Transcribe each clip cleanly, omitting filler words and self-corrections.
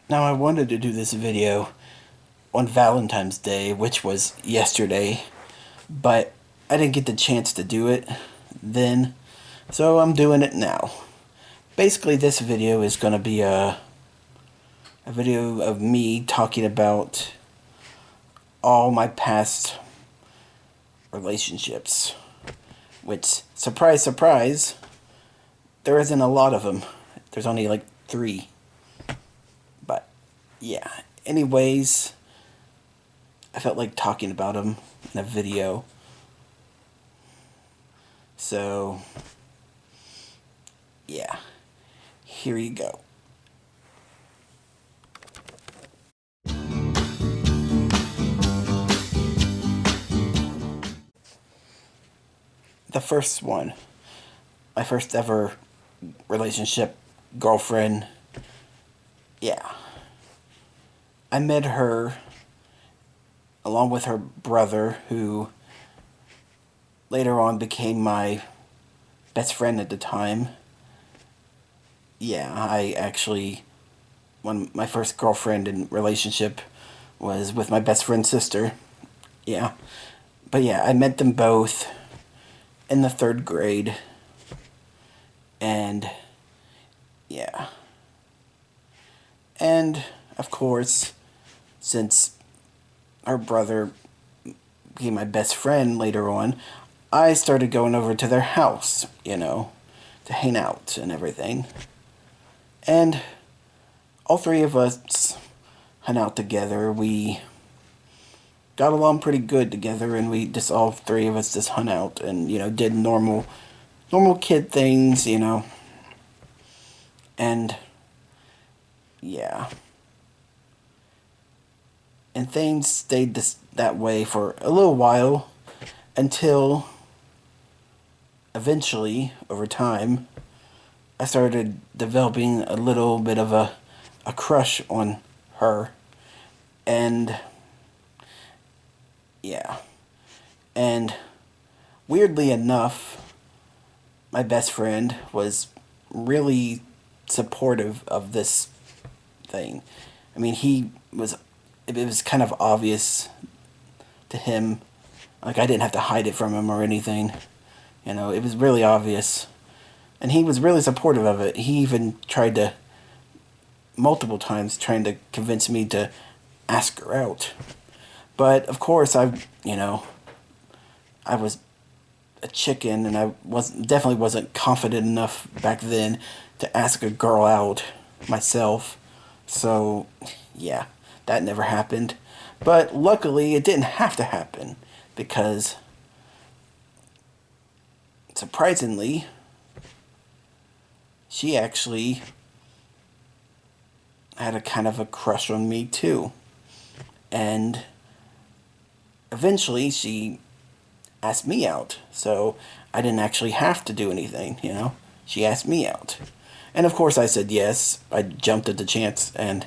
Now, I wanted to do this video on Valentine's Day, which was yesterday, but I didn't get the chance to do it then, so I'm doing it now. Basically, this video is going to be a video of me talking about all my past relationships, which, surprise, surprise, there isn't a lot of them. There's only like 3. But, yeah. Anyways, I felt like talking about them in a video. So, yeah. Here you go. The first one, my first ever relationship, girlfriend, yeah. I met her along with her brother, who later on became my best friend at the time. Yeah, my first girlfriend and relationship was with my best friend's sister. Yeah. But yeah, I met them both in the 3rd grade. And yeah. And of course, since her brother became my best friend later on, I started going over to their house, to hang out and everything. And all 3 of us hung out together. We got along pretty good together, and we just, all 3 of us just hung out and, did normal kid things, And yeah. And things stayed that way for a little while until eventually, over time, I started developing a little bit of a crush on her. And yeah. And weirdly enough, my best friend was really supportive of this thing. I mean, it was kind of obvious to him. Like, I didn't have to hide it from him or anything. It was really obvious. And he was really supportive of it. He even tried to, multiple times, trying to convince me to ask her out. But, of course, I was a chicken, and I definitely wasn't confident enough back then to ask a girl out myself. So, yeah, that never happened. But luckily, it didn't have to happen, because surprisingly, she actually had a kind of a crush on me too. And eventually she asked me out. So I didn't actually have to do anything, She asked me out. And of course I said yes. I jumped at the chance, and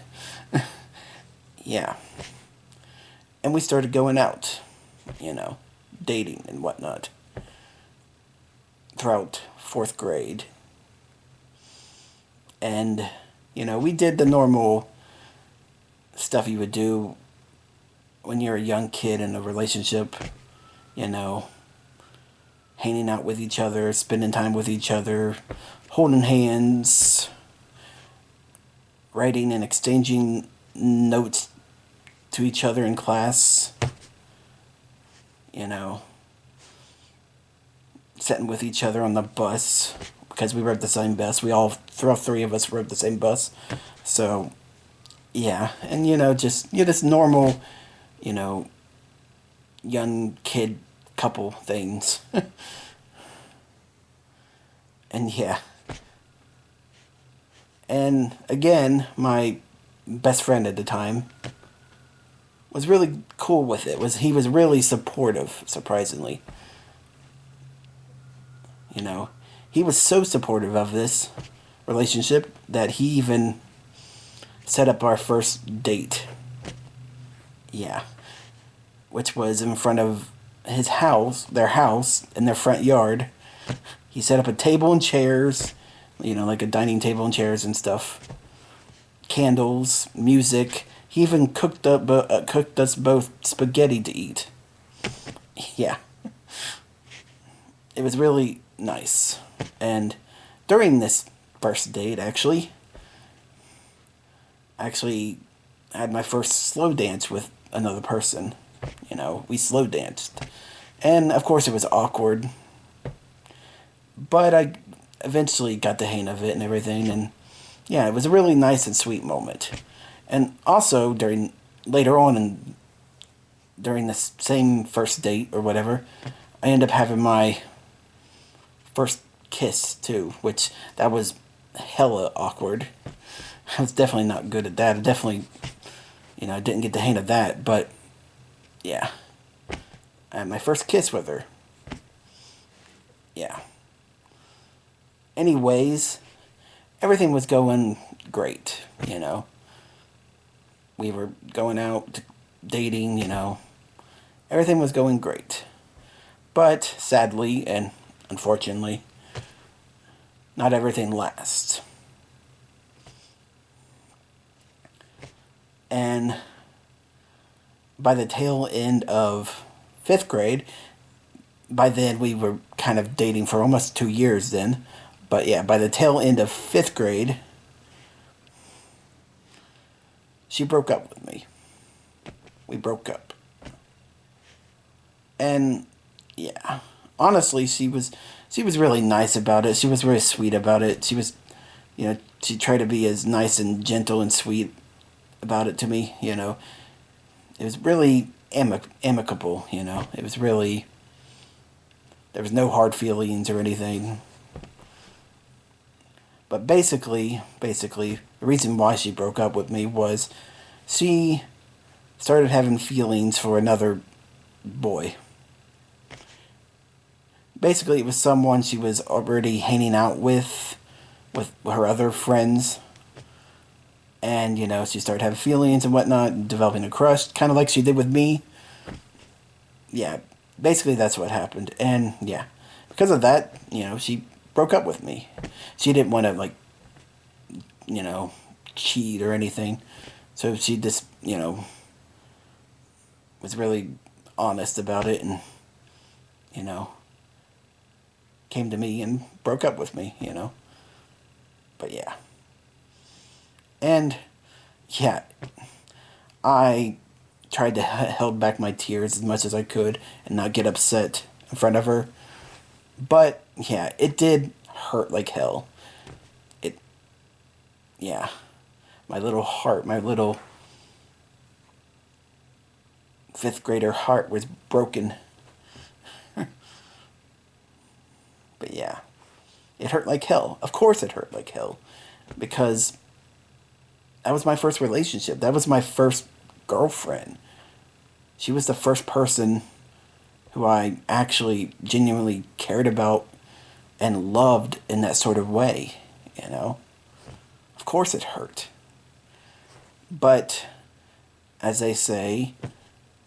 yeah. And we started going out, dating and whatnot throughout 4th grade. And, we did the normal stuff you would do when you're a young kid in a relationship, hanging out with each other, spending time with each other, holding hands, writing and exchanging notes to each other in class, sitting with each other on the bus, because we rode the same bus. We all 3 of us rode the same bus. So, yeah. And, just, just normal, young kid couple things. And, yeah. And, again, my best friend at the time was really cool with it. He was really supportive, surprisingly. He was so supportive of this relationship that he even set up our first date. Yeah. Which was in front of their house, in their front yard. He set up a table and chairs, like a dining table and chairs and stuff. candles, music. He even cooked us both spaghetti to eat. Yeah, it was really nice. And during this first date, actually had my first slow dance with another person. We slow danced. And of course it was awkward, but I eventually got the hang of it and everything, and yeah, it was a really nice and sweet moment. And also during later on and during this same first date or whatever, I ended up having my first kiss too, which that was hella awkward. I was definitely not good at that. I definitely, I didn't get the hang of that, but yeah. I had my first kiss with her. Yeah. Anyways, everything was going great, We were going out, dating, Everything was going great. But sadly and unfortunately, not everything lasts. And by the tail end of 5th grade, by then we were kind of dating for almost 2 years then. But yeah, by the tail end of 5th grade, she broke up with me. We broke up. And yeah, honestly, she was really nice about it. She was very sweet about it. She tried to be as nice and gentle and sweet about it to me. It was really amicable. It was really, there was no hard feelings or anything. But basically, the reason why she broke up with me was she started having feelings for another boy. Basically, it was someone she was already hanging out with her other friends. And, she started having feelings and whatnot, developing a crush, kind of like she did with me. Yeah, basically that's what happened. And, yeah, because of that, she broke up with me. She didn't want to, cheat or anything. So she just, was really honest about it and, came to me and broke up with me. But yeah. And yeah, I tried to held back my tears as much as I could and not get upset in front of her. But yeah, it did hurt like hell. It, yeah, my little heart, my little 5th grader heart was broken. But yeah, it hurt like hell. Of course it hurt like hell. Because that was my first relationship. That was my first girlfriend. She was the first person who I actually genuinely cared about and loved in that sort of way. Of course it hurt. But, as they say,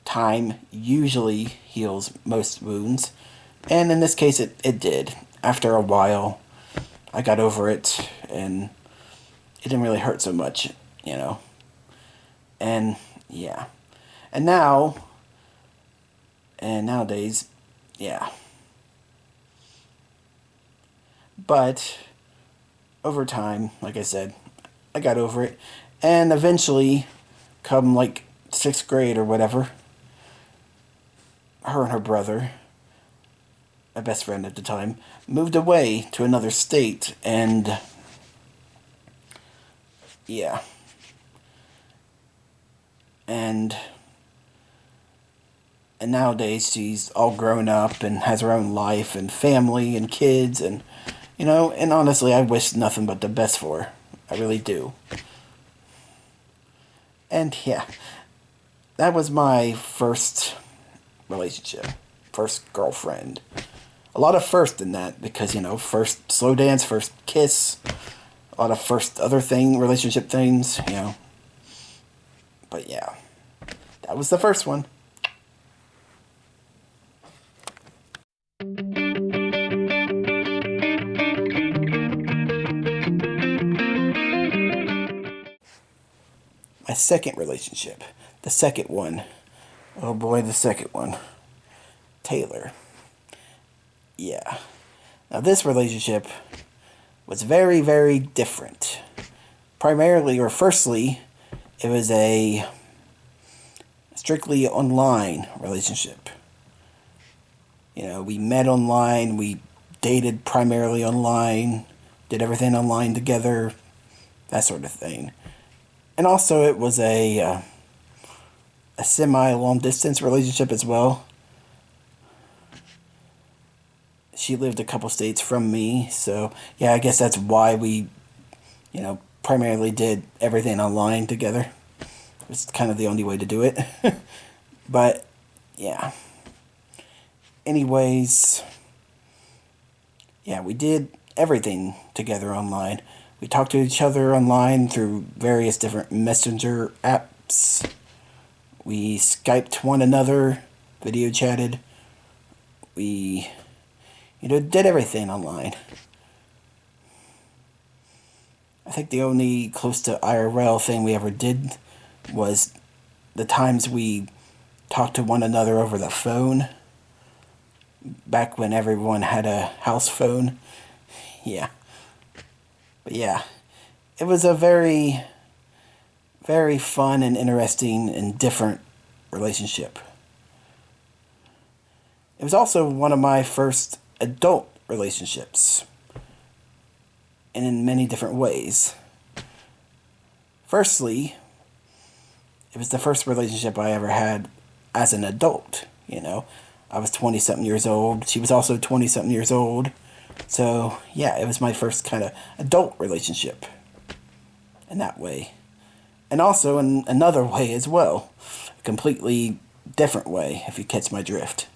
time usually heals most wounds. And in this case, it did. After a while, I got over it, and it didn't really hurt so much. And, yeah. And nowadays, yeah. But, over time, like I said, I got over it. And eventually, come 6th grade or whatever, her and her brother, my best friend at the time, moved away to another state, and yeah. And nowadays she's all grown up and has her own life and family and kids, and and honestly, I wish nothing but the best for her. I really do. And yeah, that was my first relationship, first girlfriend. A lot of first in that because, first slow dance, first kiss, a lot of first other relationship things. But yeah, that was the first one. my second relationship. The second one. Oh boy, the second one. Taylor. Yeah. Now, this relationship was very, very different. Primarily, or firstly, it was a strictly online relationship. You know, we met online, we dated primarily online, did everything online together, that sort of thing. And also, it was a semi-long distance relationship as well. She lived a couple states from me, so yeah, I guess that's why we, primarily did everything online together. It's kind of the only way to do it. But, yeah. Anyways, yeah, we did everything together online. We talked to each other online through various different messenger apps. We Skyped one another, video chatted. We, did everything online. I think the only close to IRL thing we ever did was the times we talked to one another over the phone. Back when everyone had a house phone. Yeah. But yeah, it was a very, very fun and interesting and different relationship. It was also one of my first adult relationships, and in many different ways. Firstly, it was the first relationship I ever had as an adult, I was 20-something years old. She was also 20-something years old. So, yeah, it was my first kind of adult relationship in that way. And also in another way as well. A completely different way, if you catch my drift.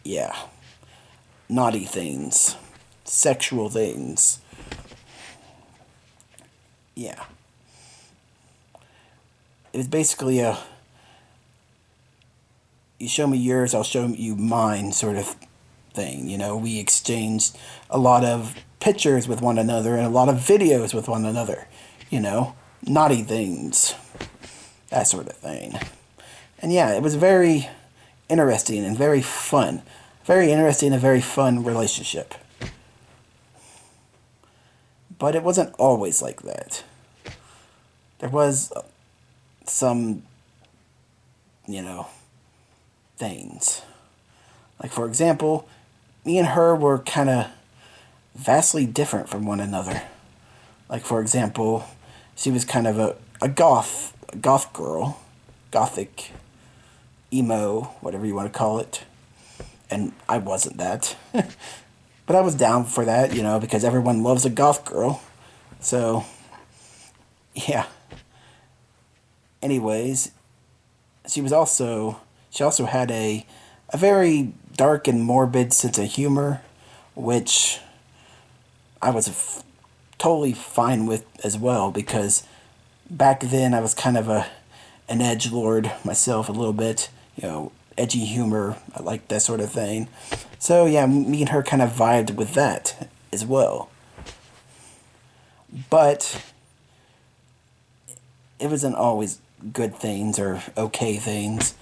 Yeah. Naughty things. Sexual things. Yeah. It was basically you show me yours, I'll show you mine sort of thing. We exchanged a lot of pictures with one another and a lot of videos with one another. Naughty things. That sort of thing. And yeah, it was very interesting and very fun. Very interesting and very fun relationship. But it wasn't always like that. There was some, things. Like, for example, me and her were kind of vastly different from one another. Like, for example, she was kind of a goth girl. Gothic, emo, whatever you want to call it. And I wasn't that. But I was down for that, because everyone loves a goth girl. So, yeah. Anyways, she also had a very dark and morbid sense of humor, which I was totally fine with as well, because back then I was kind of an edgelord myself a little bit, edgy humor. I like that sort of thing. So yeah, me and her kind of vibed with that as well. But it wasn't always good things or okay things.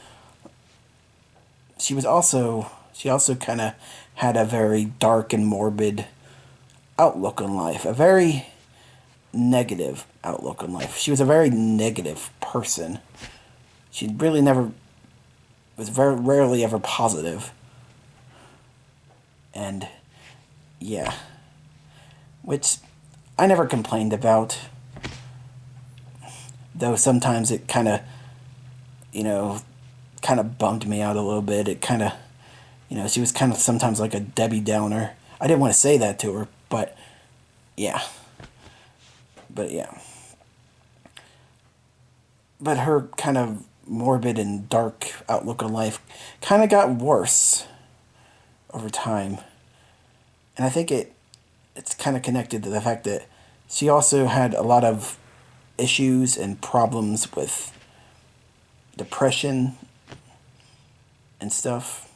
She also kind of had a very dark and morbid outlook on life, a very negative outlook on life. She was a very negative person. She really never was very rarely ever positive. And yeah, which I never complained about, though sometimes it kind of bummed me out a little bit. It kind of, she was kind of sometimes like a Debbie Downer. I didn't want to say that to her, but yeah. But yeah. But her kind of morbid and dark outlook on life kind of got worse over time. And I think it's kind of connected to the fact that she also had a lot of issues and problems with depression and stuff,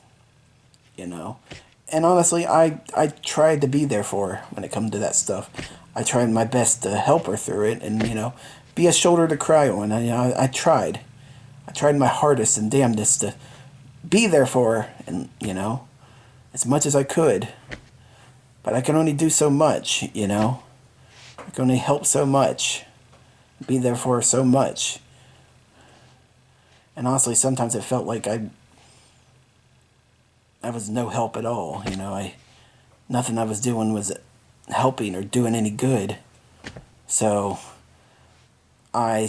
And honestly, I tried to be there for her when it comes to that stuff. I tried my best to help her through it and, be a shoulder to cry on. I tried. I tried my hardest and damnedest to be there for her, and as much as I could. But I can only do so much. I can only help so much, be there for her so much. And honestly, sometimes it felt like I was no help at all. Nothing I was doing was helping or doing any good. So I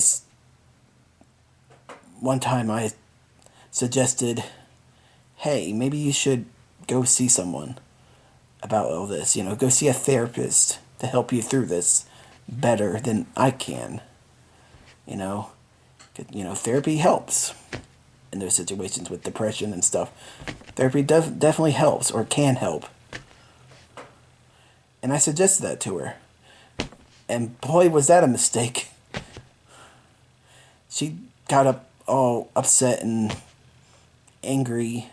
one time I suggested, hey, maybe you should go see someone about all this. Go see a therapist to help you through this better than I can. You know, therapy helps in those situations with depression and stuff. Therapy definitely helps, or can help. And I suggested that to her. And boy, was that a mistake. She got up all upset and angry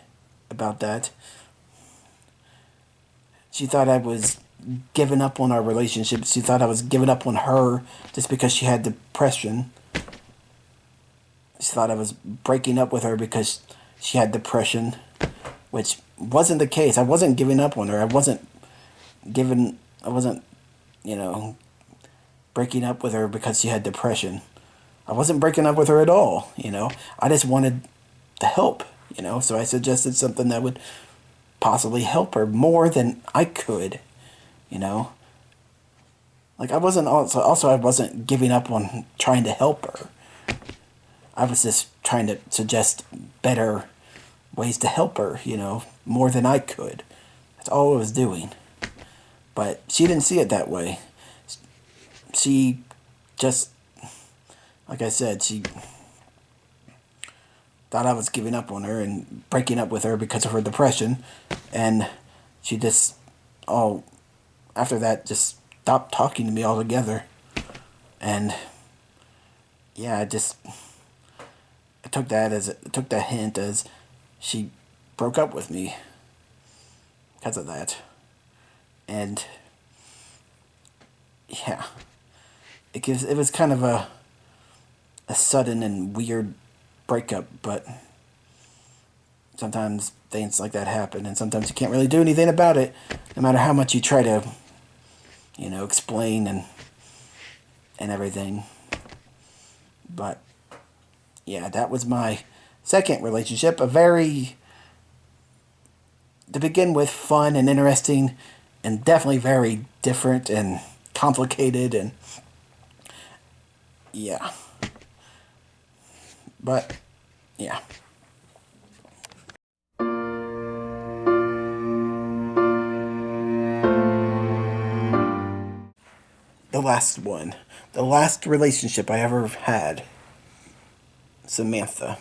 about that. She thought I was giving up on our relationship. She thought I was giving up on her just because she had depression. She thought I was breaking up with her because she had depression, which wasn't the case. I wasn't giving up on her. I wasn't, breaking up with her because she had depression. I wasn't breaking up with her at all, I just wanted the help, so I suggested something that would possibly help her more than I could, Like I wasn't I wasn't giving up on trying to help her. I was just trying to suggest better ways to help her, more than I could. That's all I was doing. But she didn't see it that way. She just, like I said, she thought I was giving up on her and breaking up with her because of her depression. And she just, after that, just stopped talking to me altogether. And yeah, I took that hint as she broke up with me because of that. And yeah, it was kind of a sudden and weird breakup, but sometimes things like that happen, and sometimes you can't really do anything about it, no matter how much you try to, explain and everything. But yeah, that was my second relationship. A very, to begin with, fun and interesting, and definitely very different and complicated, and yeah. But yeah. The last relationship I ever had, Samantha.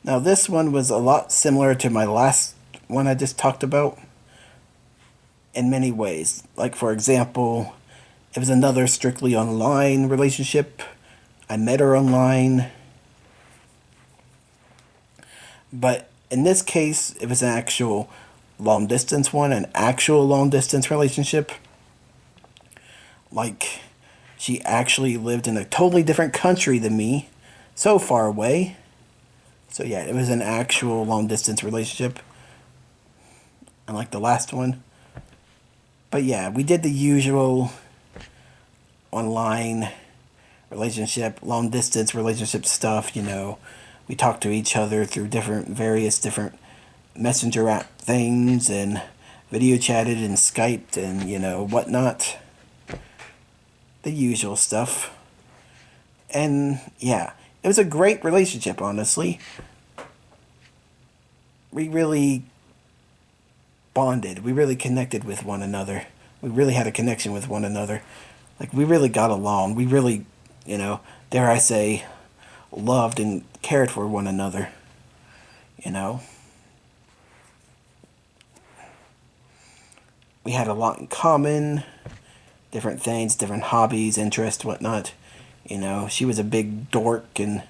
Now, this one was a lot similar to my last one I just talked about in many ways. Like, for example, it was another strictly online relationship. I met her online. But in this case, it was an actual long distance one, an actual long distance relationship. Like, she actually lived in a totally different country than me, so far away. So yeah, it was an actual long distance relationship, unlike the last one. But yeah, we did the usual online relationship, long distance relationship stuff, We talked to each other through various different messenger app things, and video chatted and Skyped and, whatnot. The usual stuff. And yeah, it was a great relationship, honestly. We really bonded. We really connected with one another. We really had a connection with one another. Like, we really got along. We really, dare I say, loved and cared for one another. We had a lot in common. Different things, different hobbies, interests, whatnot. She was a big dork and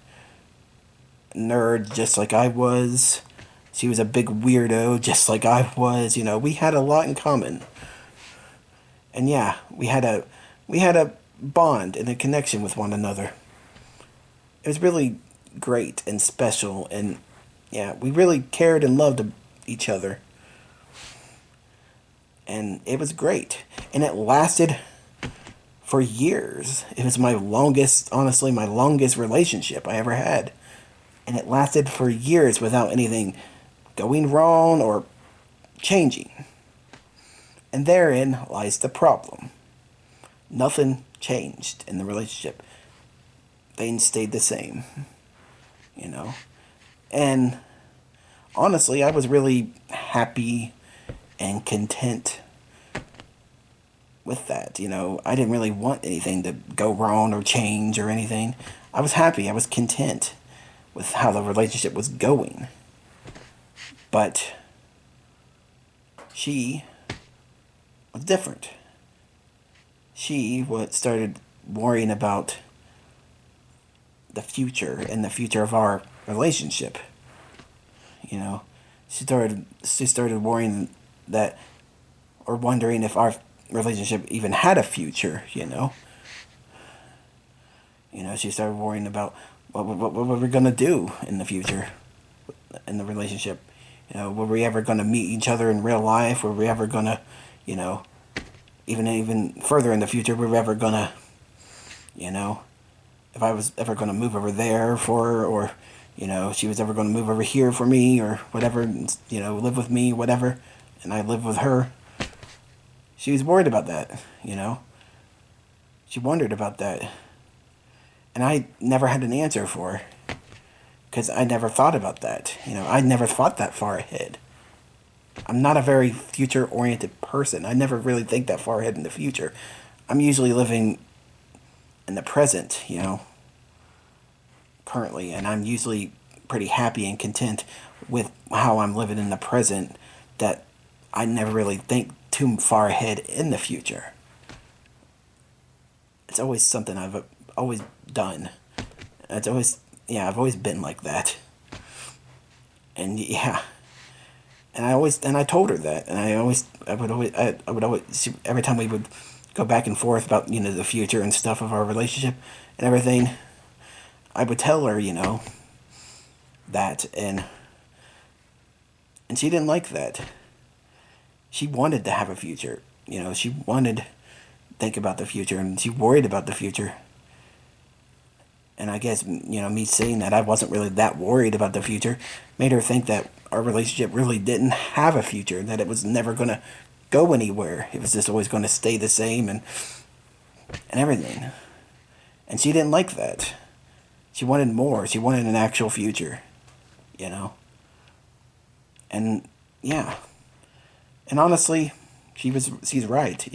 nerd just like I was. She was a big weirdo just like I was. We had a lot in common. And yeah, we had a bond and a connection with one another. It was really great and special, and yeah, we really cared and loved each other, and it was great, and it lasted for years. It was my longest, honestly, my longest relationship I ever had, and it lasted for years without anything going wrong or changing. And therein lies the problem. Nothing changed in the relationship. Things stayed the same, you know. And honestly, I was really happy and content with that. I didn't really want anything to go wrong or change or anything. I was happy. I was content with how the relationship was going. But she was different. She started worrying about the future and the future of our relationship. You know, she started worrying that, or wondering if our relationship even had a future. She started worrying about what we're gonna do in the future in the relationship. Were we ever gonna meet each other in real life? Were we ever gonna, you know, even further in the future, were we ever gonna, you know, if I was ever gonna move over there for her, or she was ever gonna move over here for me, or whatever, live with me, whatever, and I live with her. She was worried about that. She wondered about that, and I never had an answer for her. Because I never thought about that. I never thought that far ahead. I'm not a very future-oriented person. I never really think that far ahead in the future. I'm usually living in the present, currently. And I'm usually pretty happy and content with how I'm living in the present, that I never really think too far ahead in the future. It's always something I've always done. I've always been like that. And yeah. And I told her that, and I would always, every time we would go back and forth about, the future and stuff of our relationship and everything, I would tell her, that, and she didn't like that. She wanted to have a future, she wanted to think about the future, and she worried about the future. And I guess, me saying that I wasn't really that worried about the future made her think that our relationship really didn't have a future, that it was never going to go anywhere. It was just always going to stay the same and everything. And she didn't like that. She wanted more. She wanted an actual future, And, yeah. And honestly, she's right,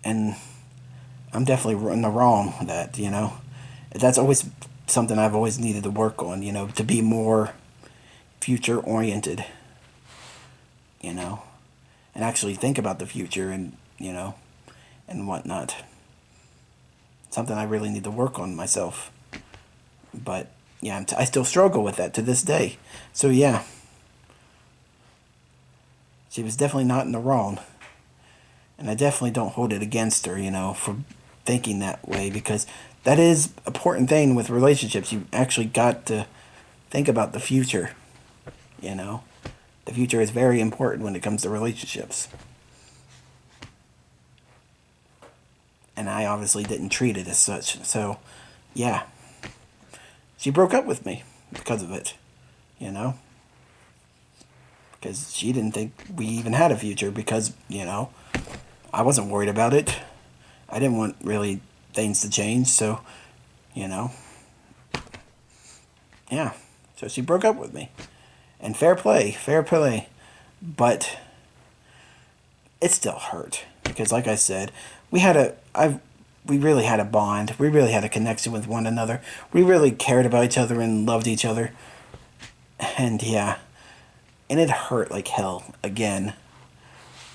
And I'm definitely in the wrong with that, That's always something I've always needed to work on, to be more future oriented, and actually think about the future and, and whatnot. Something I really need to work on myself. But, yeah, I still struggle with that to this day. So, yeah. She was definitely not in the wrong. And I definitely don't hold it against her, for thinking that way, because that is an important thing with relationships. You actually got to think about the future, The future is very important when it comes to relationships. And I obviously didn't treat it as such. So, yeah. She broke up with me because of it, Because she didn't think we even had a future because, I wasn't worried about it. I didn't want really things to change, so, yeah. So she broke up with me. And fair play. But it still hurt. Because like I said, we really had a bond. We really had a connection with one another. We really cared about each other and loved each other. And yeah. And it hurt like hell again.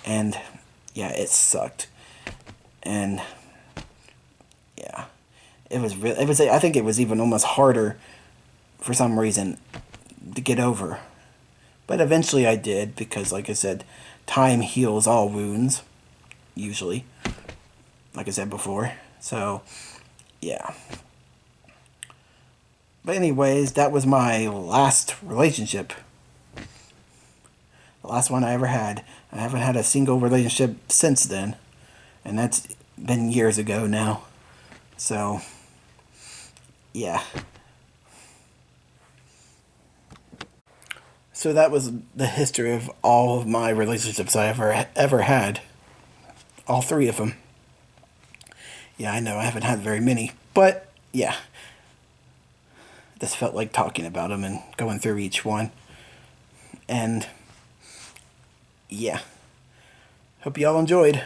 And yeah, it sucked. And yeah, I think it was even almost harder for some reason to get over. But eventually I did, because like I said, time heals all wounds. usually, like I said before. So, yeah. But anyways, that was my last relationship. The last one I ever had. I haven't had a single relationship since then. And that's been years ago now. So, yeah. So that was the history of all of my relationships I ever had. All three of them. Yeah, I know I haven't had very many, but yeah, this felt like talking about them and going through each one. And yeah, hope y'all enjoyed.